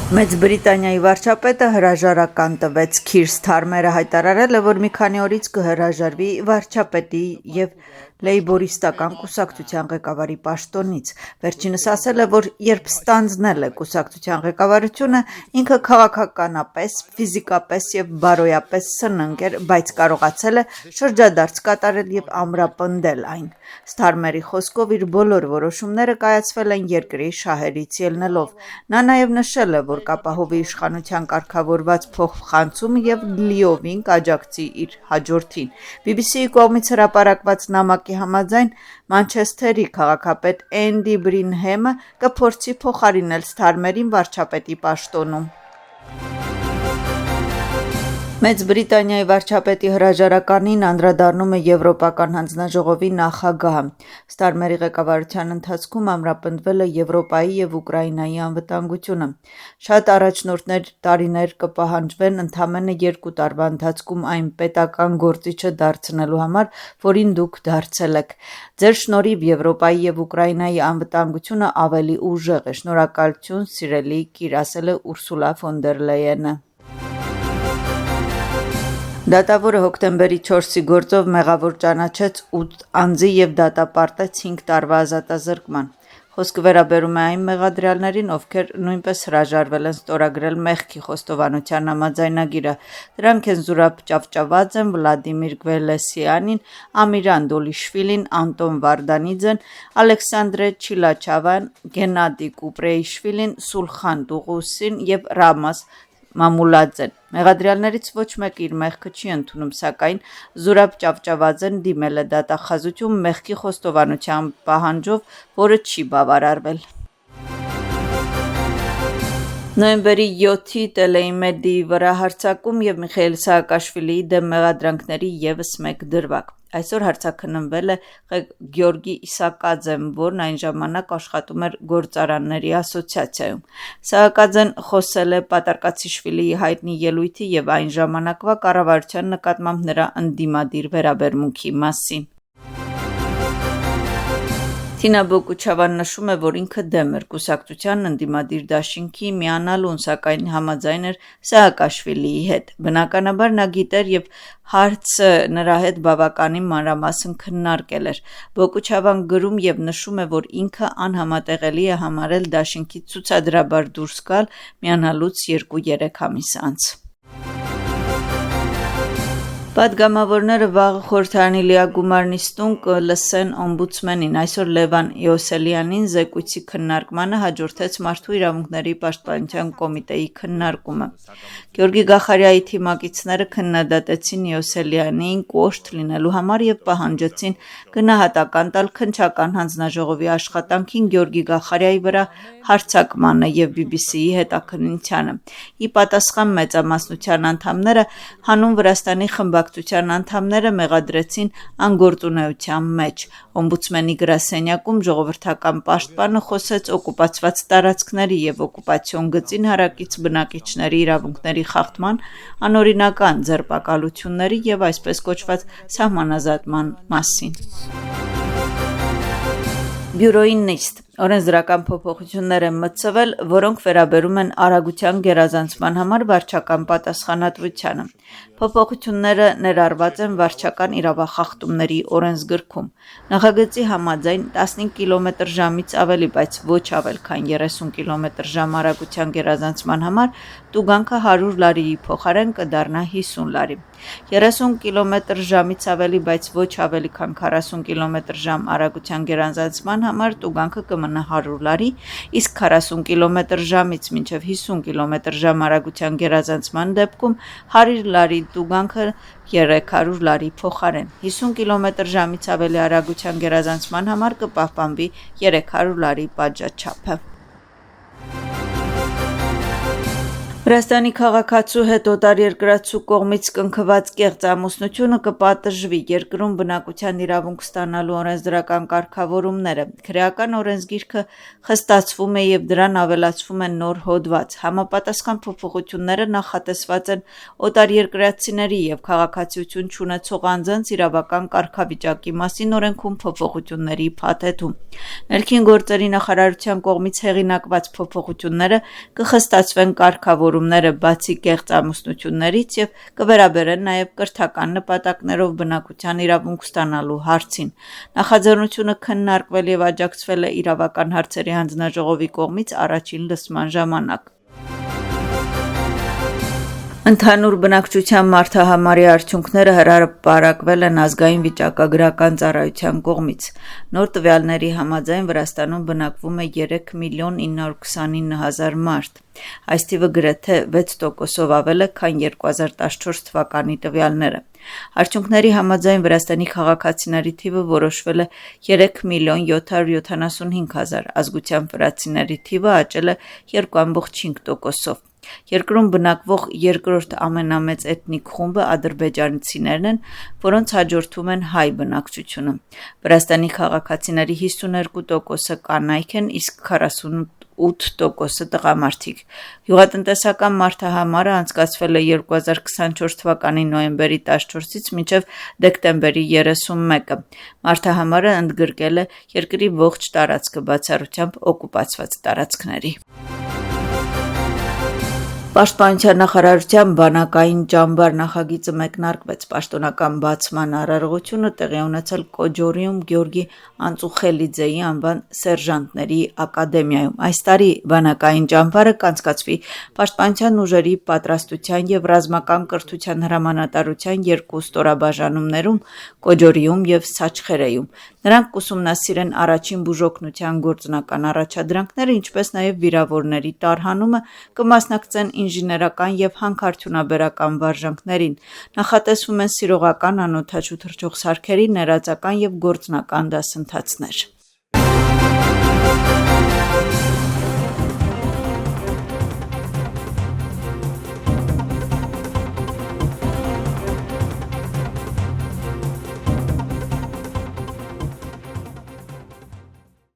Մեծ Բրիտանիայի վարչապետը հրաժարական տվեց Քիր Սթարմերը հայտարարել է, որ մի քանի օրից կհրաժարվի վարչապետի եւ լեյբորիստական կուսակցության ղեկավարի պաշտոնից։ Վերջինս ասել է, որ երբ ստանձնել է կուսակցության ղեկավարությունը, ինքը քաղաքականապես, ֆիզիկապես եւ բարոյապես սննկ էր, բայց կարողացել է շրջադարձ կատարել եւ ամրապնդել այն։ Սթարմերի խոսքով իր բոլոր որոշումները կայացվել են երկրի շահերից ելնելով։ Նա նաեւ նշել է, որ կապահովի իշխանության կարգավորված փոխխանցումը եւ լիովին կաջակցի իր հաջորդին։ BBC-ի կողմից հրապարակված նամակի համաձայն Մանչեսթերի քաղաքապետ Էնդի Բրինհեմը կփորձի փոխարինել Սթարմերին վարչապետի պաշտոնում։ Մեծ Բրիտանիայի վարչապետի հրաժարականին անդրադառնում է Եվրոպական հանձնաժողովի նախագահը։ Սթարմերի ղեկավարության ընթացքում ամրապնդվել է Եվրոպայի եւ Ուկրաինայի անվտանգությունը։ Շատ առաջնորդներ տարիներ կպահանջվեն ընդամենը 2 տարվա ընթացքում այն պետական գործիչը դարձնելու համար, որին դուք դարձել եք։ Ձեր շնորհիվ Եվրոպայի եւ Ուկրաինայի անվտանգությունը ավելի ուժեղ է։ Շնորհակալություն, սիրելի Կիր, ասել է Ուրսուլա ֆոն դեր Լեյենը։ Դատավորը հոկտեմբերի 4-ի գործով մեղավոր ճանաչեց 8 անձի եւ դատապարտեց 5 տարվա ազատազրկման։ Խոսքը վերաբերում է այն մեղադրյալներին, ովքեր նույնպես հրաժարվել են ստորագրել մեղքի խոստովանության համաձայնագիրը։ Դրանք են Զուրաբ Ճավճավաձեն, Վլադիմիր Գվելեսյանին, Ամիրան Դոլիշվիլին, Անտոն Վարդանիձեն, Ալեքսանդրե Չիլաչավան, Գենադի Կուպրեիշվիլին, Սուլխան Դուղուսին եւ Ռամաս Մամուլաձեն։ Մեղադրյալներից ոչ մեկը իր մեղքը չի ընդունում, սակայն Զուրաբ Ճավճավաձեն դիմել է դատախազություն մեղքի խոստովանության պահանջով, որը չի բավարարվել։ Նոյեմբերի 7-ի Տելեիմեդի վրա հարձակում եւ Միխայիլ Սահակաշվիլիի դեմ մեղադրանքների եւս մեկ դրվագ։ Այսօր հարձակնվել է Գյորգի Իսակաձեն, որն այն ժամանակ աշխատում էր Գործարանների ասոցիացիայում։ Սահակաձեն խոսել է Պատարկացիշվիլիի հայտնի ելույթի եւ այն ժամանակվա կառավարության նկատմամբ նրա ընդդիմադիր վերաբերմունքի մասին։ Թինա Բոկուչավան նշում է, որ ինքը դեմ էր կուսակցության ընդդիմադիր դաշինքի միանալուն, սակայն համաձայն էր Սահակաշվիլիի հետ։ Բնականաբար նա գիտեր եւ հարցը նրա հետ բավականին մանրամասն քննարկել էր։ Բոկուչավան գրում եւ նշում է, որ ինքը անհամատեղելի է համարել դաշինքի ցուցադրաբար դուրս գալ միանալուց 2-3 ամիս անց։ Պատգամավորները վաղը խորհրդարանի լիագումար նիստում կլսեն օմբուդսմենին։ Այսօր Լևան Իոսելյանին զեկույցի քննարկմանը հաջորդեց Մարդու իրավունքների պաշտպանության կոմիտեի քննարկումը։ Գյորգի Գախարյայի թիմակիցները քննադատեցին Իոսելյանին կոշտ լինելու համար եւ պահանջեցին գնահատական տալ քննչական հանձնաժողովի աշխատանքին Գյորգի Գախարյայի վրա հարձակմանը եւ BBC-ի հետաքննությանը։ Ի պատասխան մեծամասնության անդամները հանուն Վրաստանի խմբակցության անդամները մեղադրեցին անգործունեության մեջ։ Օմբուդսմենի գրասենյակում ժողովրդական պաշտպանը խոսեց օկուպացված տարածքների եւ օկուպացիոն գծին հարակից բնակիչների իրավունքների խախտման, անօրինական ձերբակալությունների եւ այսպես կոչված սահմանազատման մասին։ Բյուրոյի նիստ օրենսդրական փոփոխություններ են մտցվել, որոնք վերաբերում են արագության գերազանցման համար վարչական պատասխանատվությանը։ Փոփոխությունները ներառված են վարչական իրավախախտումների օրենսգրքում։ Նախագծի համաձայն 15 կմ/ժ-ից ավելի, բայց ոչ ավել քան 30 կմ/ժ արագության գերազանցման համար տուգանքը 100 լարիի փոխարեն կդառնա 50 լարի։ 30 կմ/ժ-ից ավելի, բայց ոչ ավելի քան 40 կմ/ժ արագության գերազանցման համար տուգանքը կմնա 100 լարի, իսկ 40 կմ/ժ-ից մինչև 50 կմ/ժ արագության գերազանցման դեպքում 100 լարի տուգանքը 300 լարի փոխարեն։ 50 կմ/ժ-ից ավելի արագության գերազանցման համար կպահպանվի 300 լարի պատժաչափը։ Վրաստանի քաղաքացու հետ օտարերկրացու կողմից կնքված կեղծ ամուսնությունը կպատժվի, երկրում բնակության իրավունք ստանալու օրենսդրական կարգավորումները, քրեական օրենսգիրքը խստացվում է և դրան ավելացվում են նոր հոդված, համապատասխան փոփոխությունները նախատեսված են օտարերկրացիների և քաղաքացիություն չունեցող անձանց իրավական կարգավիճակի մասին օրենքում փոփոխությունների փաթեթում։ Ներքին գործերի նախարարության կողմից հեղինակված փոփոխությունները կխստացվեն կարգավորումները բացի կեղծ ամուսնություններից և կվերաբերեն նաև կրթական նպատակներով բնակության իրավունք ստանալու հարցին։ Նախաձեռնությունը քննարկվել և աջակցվել է իրավական հարցերի հանձնաժողովի կողմից առաջին լսման ժամանակ։ Ընդհանուր բնակչության մարդահամարի արդյունքները հրապարակվել են ազգային վիճակագրական ծառայության կողմից։ Նոր տվյալների համաձայն Վրաստանում բնակվում է 3.929.000 մարդ։ Այս թիվը գրեթե 6%-ով ավել է, քան 2014 թվականի տվյալները։ Արդյունքների համաձայն Վրաստանի քաղաքացիների թիվը որոշվել է 3.775.000, ազգությամբ վրացիների թիվը աճել է 2.5%-ով։ Երկրում բնակվող երկրորդ ամենամեծ էթնիկ խումբը ադրբեջանցիներն են, որոնց հաջորդում են հայ բնակչությունը։ Վրաստանի քաղաքացիների 52%-ը կանայք են, իսկ 48%-ը տղամարդիկ։ Գյուղատնտեսական մարդահամարը անցկացվել է 2024 թվականի նոյեմբերի 14-ից մինչև դեկտեմբերի 31-ը։ Մարդահամարը ընդգրկել է երկրի ողջ տարածքը, բացառությամբ օկուպացված տարածքների։ Պաշտպանության նախարարության բանակային ճամբար նախագիծը մեկնարկվեց։ Պաշտոնական բացման արարողությունը տեղի ունեցել Կոջորիում Գյորգի Անծուխելիձեի անվան սերժանտների ակադեմիայում։ Այս տարի բանակային ճամբարը կանցկացվի Պաշտպանության ուժերի պատրաստության և ռազմական կրթության հրամանատարության երկու ստորաբաժանումներում՝ Կոջորիում և Սաչխերեում։ Նրանք կուսումնասիրեն առաջին բուժօգնության գործնական առաջադրանքները, ինչպես նաև վիրավորների տարհանումը, կմասնակցեն ինժեներական և հանքարդյունաբերական վարժանքներին։ Նախատեսվում են սիրողական, անօդաչու թռչող սարքերի, ներածական և գործնական դասընթացներ։